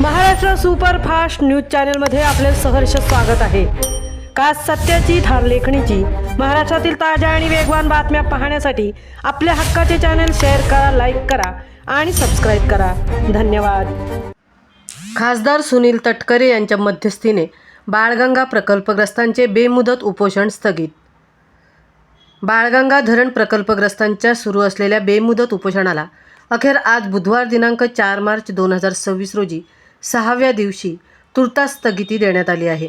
Maharashtra superfast news चॅनलमध्ये आपले सहर्ष स्वागत आहे। खास सत्याची थार लेखणीची महाराष्ट्रातील ताज्या आणि वेगवान बातम्या पाहण्यासाठी आपल्या हक्काचे चॅनल शेअर करा, लाईक करा आणि सबस्क्राइब करा। धन्यवाद। खासदार सुनील तटकरे यांच्या मध्यस्थीने बाळगंगा प्रकल्पग्रस्तांचे बेमुदत उपोषण स्थगित। बाळगंगा धरण प्रकल्पग्रस्तांच्या सुरू असलेल्या बेमुदत उपोषणाला अखेर आज बुधवार दिनांक 4 मार्च 2026 रोजी 6व्या दिवशी तुर्तास स्थगिती देण्यात आली आहे।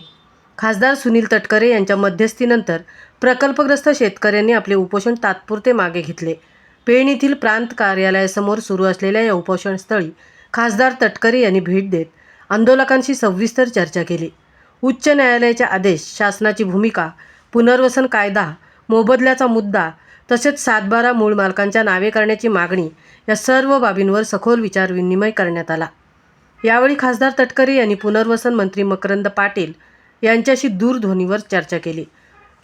खासदार सुनील तटकरे यांच्या मध्यस्थीनंतर प्रकल्पग्रस्त शेतकऱ्यांनी आपले उपोषण तात्पुरते मागे घेतले। पेण येथील प्रांत कार्यालयासमोर सुरू असलेल्या या उपोषणस्थळी खासदार तटकरे यांनी भेट देत आंदोलकांशी सविस्तर चर्चा केली। उच्च न्यायालयाचे आदेश, शासनाची भूमिका, पुनर्वसन कायदा, मोबदल्याचा मुद्दा तसेच 7/12 मूळ मालकांच्या नावे करण्याची मागणी या सर्व बाबींवर सखोल विचारविनिमय करण्यात आला। यावेळी खासदार तटकरे यांनी पुनर्वसन मंत्री मकरंद पाटील यांच्याशी दूरध्वनीवर चर्चा केली।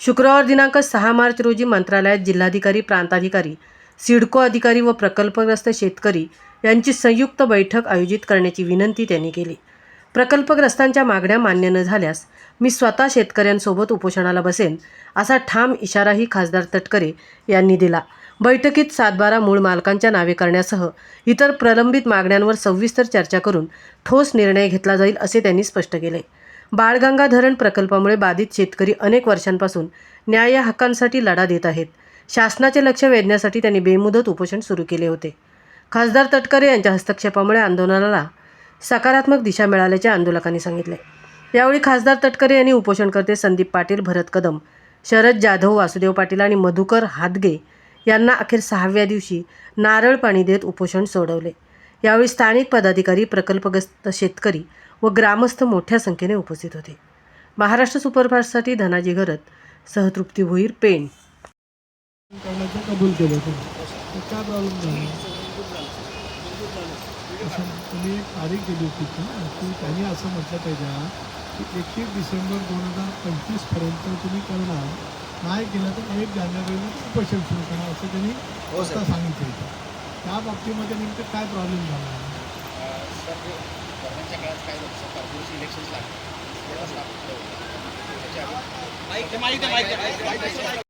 शुक्रवार दिनांक 6 मार्च रोजी मंत्रालयात जिल्हाधिकारी, प्रांताधिकारी, सिडको अधिकारी व प्रकल्पग्रस्त शेतकरी यांची संयुक्त बैठक आयोजित करण्याची विनंती त्यांनी केली। प्रकल्पग्रस्तांच्या मागण्या मान्य न झाल्यास मी स्वतः शेतकऱ्यांसोबत उपोषणाला बसेन असा ठाम इशाराही खासदार तटकरे यांनी दिला। बैठकीत 7/12 मूळ मालकांच्या नावे करण्यासह इतर प्रलंबित मागण्यांवर सविस्तर चर्चा करून ठोस निर्णय घेतला जाईल असे त्यांनी स्पष्ट केले। बाळगंगा धरण प्रकल्पामुळे बाधित शेतकरी अनेक वर्षांपासून न्याय हक्कांसाठी लढा देत आहेत। शासनाचे लक्ष वेधण्यासाठी त्यांनी बेमुदत उपोषण सुरू केले होते। खासदार तटकरे यांच्या हस्तक्षेपामुळे आंदोलनाला सकारात्मक दिशा मिळाल्याचे आंदोलकांनी सांगितले। यावेळी खासदार तटकरे यांनी उपोषणकर्ते संदीप पाटील, भरत कदम, शरद जाधव, वासुदेव पाटील आणि मधुकर हादगे यांना अखेर 6व्या दिवशी नारळ पाणी देत उपोषण सोडवले। यावेळी स्थानिक पदाधिकारी, प्रकल्पग्रस्त शेतकरी व ग्रामस्थ मोठ्या संख्येने उपस्थित होते। महाराष्ट्र सुपरफास्टसाठी धनाजी घरत, सहतृप्ती भोईर, पेण। कबूल केलं काय प्रॉब्लेम नाही। तुम्ही तारीख दिली होती की त्यांनी असं म्हटलं पाहिजे की 21 डिसेंबर 2025 पर्यंत तुम्ही करणार, नाही केलं तर 1 जानेवारीला उपोषण सुरू करा असं त्यांनी सांगितलं होतं। त्या बाबतीमध्ये नेमकं काय प्रॉब्लेम झाला? इलेक्शन